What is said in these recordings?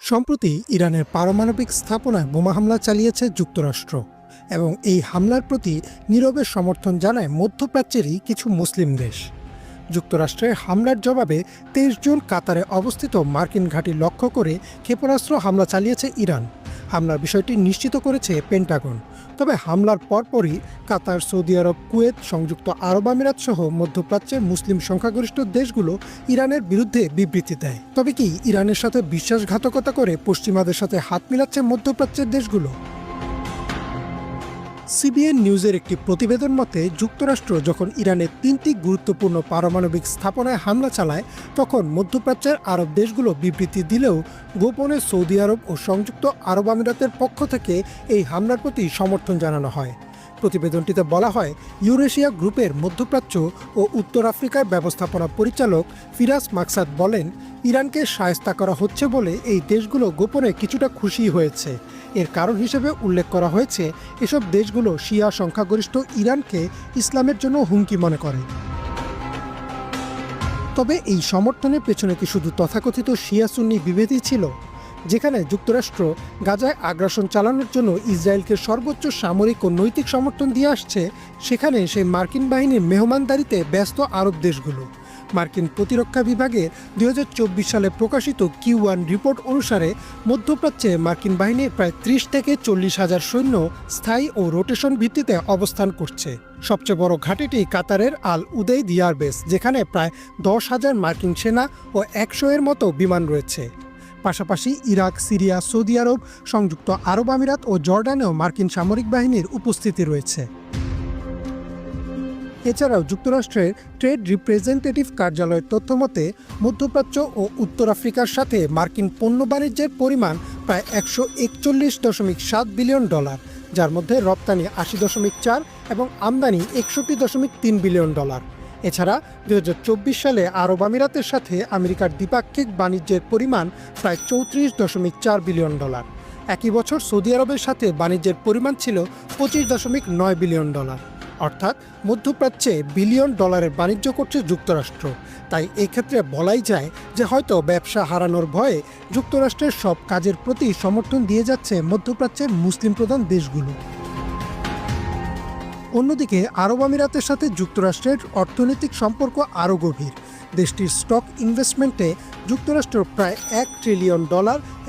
সম্প্রতি ইরানের পারমাণবিক স্থাপনায় বোমা হামলা চালিয়েছে যুক্তরাষ্ট্র এবং এই হামলার প্রতি নীরবে সমর্থন জানায় মধ্যপ্রাচ্যেরই কিছু মুসলিম দেশ। যুক্তরাষ্ট্রের হামলার জবাবে ২৩ জুন কাতারে অবস্থিত মার্কিন ঘাঁটি লক্ষ্য করে ক্ষেপণাস্ত্র হামলা চালিয়েছে ইরান। হামলার বিষয়টি নিশ্চিত করেছে পেন্টাগন। তবে হামলার পরপরই কাতার, সৌদি আরব, কুয়েত, সংযুক্ত আরব আমিরাত সহ মধ্যপ্রাচ্যের মুসলিম সংখ্যাগরিষ্ঠ দেশগুলো ইরানের বিরুদ্ধে বিবৃতি দেয়। তবে কি ইরানের সাথে বিশ্বাসঘাতকতা করে পশ্চিমাদের সাথে হাত মিলাচ্ছে মধ্যপ্রাচ্যের দেশগুলো? সিবিএন নিউজের একটি প্রতিবেদন মতে, যুক্তরাষ্ট্র যখন ইরানের ৩টি গুরুত্বপূর্ণ পারমাণবিক স্থাপনায় হামলা চালায় তখন মধ্যপ্রাচ্যের আরব দেশগুলো বিবৃতি দিলেও গোপনে সৌদি আরব ও সংযুক্ত আরব আমিরাতের পক্ষ থেকে এই হামলার প্রতি সমর্থন জানানো হয়। প্রতিবেদনটিতে বলা হয়, ইউরেশিয়া গ্রুপের মধ্যপ্রাচ্য ও উত্তর আফ্রিকার ব্যবস্থাপনা পরিচালক ফিরাস মাকসাদ বলেন, ইরানকে শায়েস্তা করা হচ্ছে বলে এই দেশগুলো গোপনে কিছুটা খুশি হয়েছে। এর কারণ হিসেবে উল্লেখ করা হয়েছে, এসব দেশগুলো শিয়া সংখ্যাগরিষ্ঠ ইরানকে ইসলামের জন্য হুমকি মনে করে। তবে এই সমর্থনের পেছনে কি শুধু তথাকথিত শিয়া সুন্নি বিভেদই ছিল? যেখানে যুক্তরাষ্ট্র গাজায় আগ্রাসন চালানোর জন্য ইসরায়েলকে সর্বোচ্চ সামরিক ও নৈতিক সমর্থন দিয়ে আসছে, সেখানে সেই মার্কিন বাহিনীর মেহমানদারিতে ব্যস্ত আরব দেশগুলো। মার্কিন প্রতিরক্ষা বিভাগের ২০২৪ সালে প্রকাশিত Q1 রিপোর্ট অনুসারে মধ্যপ্রাচ্যে মার্কিন বাহিনীর প্রায় ৩০ থেকে ৪০ হাজার সৈন্য স্থায়ী ও রোটেশন ভিত্তিতে অবস্থান করছে। সবচেয়ে বড় ঘাঁটিটি কাতারের আল উদেইদ এয়ারবেস, যেখানে প্রায় ১০,০০০ মার্কিন সেনা ও ১০০-এর মতো বিমান রয়েছে। পাশাপাশি ইরাক, সিরিয়া, সৌদি আরব, সংযুক্ত আরব আমিরাত ও জর্ডানেও মার্কিন সামরিক বাহিনীর উপস্থিতি রয়েছে। এছাড়াও যুক্তরাষ্ট্রের ট্রেড রিপ্রেজেন্টেটিভ কার্যালয়ের তথ্যমতে মধ্যপ্রাচ্য ও উত্তর আফ্রিকার সাথে মার্কিন পণ্য বাণিজ্যের পরিমাণ প্রায় $১৪১.৭ বিলিয়ন, যার মধ্যে রপ্তানি ৮০.৪ এবং আমদানি ৬১.৩ বিলিয়ন। এছাড়া ২০২৪ সালে আরব আমিরাতের সাথে আমেরিকার দ্বিপাক্ষিক বাণিজ্যের পরিমাণ প্রায় $৩৪.৪ বিলিয়ন। একই বছর সৌদি আরবের সাথে বাণিজ্যের পরিমাণ ছিল $২৫.৯ বিলিয়ন। অর্থাৎ মধ্যপ্রাচ্যে বিলিয়ন ডলারের বাণিজ্য করছে যুক্তরাষ্ট্র। তাই এক্ষেত্রে বলাই যায় যে হয়তো ব্যবসা হারানোর ভয়ে যুক্তরাষ্ট্রের সব কাজের প্রতি সমর্থন দিয়ে যাচ্ছে মধ্যপ্রাচ্যের মুসলিম প্রধান দেশগুলো। অন্যদিকে আরব আমিরাতের সাথে যুক্তরাষ্ট্রের অর্থনৈতিক সম্পর্ক আরও গভীর। দেশটির স্টক ইনভেস্টমেন্টে যুক্তরাষ্ট্র প্রায় $১ ট্রিলিয়ন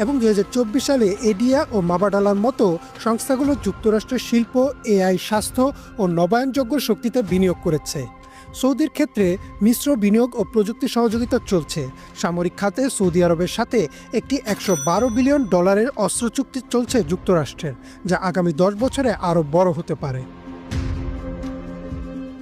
এবং ২০২৪ সালে এডিয়া ও মাবাডালার মতো সংস্থাগুলো যুক্তরাষ্ট্রের শিল্প, এআই, স্বাস্থ্য ও নবায়নযোগ্য শক্তিতে বিনিয়োগ করেছে। সৌদির ক্ষেত্রে মিশ্র বিনিয়োগ ও প্রযুক্তি সহযোগিতা চলছে। সামরিক খাতে সৌদি আরবের সাথে একটি $১১২ বিলিয়ন অস্ত্র চুক্তি চলছে যুক্তরাষ্ট্রের, যা আগামী ১০ বছরে আরও বড় হতে পারে।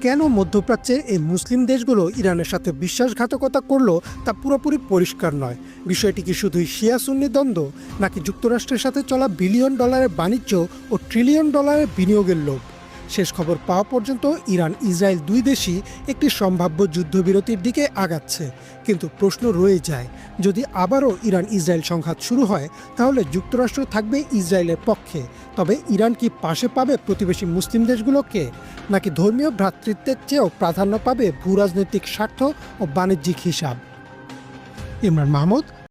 কেন মধ্যপ্রাচ্যের এই মুসলিম দেশগুলো ইরানের সাথে বিশ্বাসঘাতকতা করলো তা পুরোপুরি পরিষ্কার নয়। বিষয়টি কি শুধুই শিয়া সুন্নি দ্বন্দ্ব, নাকি যুক্তরাষ্ট্রের সাথে চলা বিলিয়ন ডলারের বাণিজ্য ও ট্রিলিয়ন ডলারের বিনিয়োগের লোভ? শেষ খবর পাওয়া পর্যন্ত ইরান ইসরায়েল দুই দেশই একটি সম্ভাব্য যুদ্ধবিরতির দিকে আগাচ্ছে। কিন্তু প্রশ্ন রয়ে যায়, যদি আবারও ইরান ইসরায়েল সংঘাত শুরু হয় তাহলে যুক্তরাষ্ট্র থাকবে ইসরায়েলের পক্ষে। তবে ইরান কি পাশে পাবে প্রতিবেশী মুসলিম দেশগুলোকে, নাকি ধর্মীয় ভ্রাতৃত্বের চেয়েও প্রাধান্য পাবে ভূরাজনৈতিক স্বার্থ ও বাণিজ্যিক হিসাব? ইমরান মাহমুদ,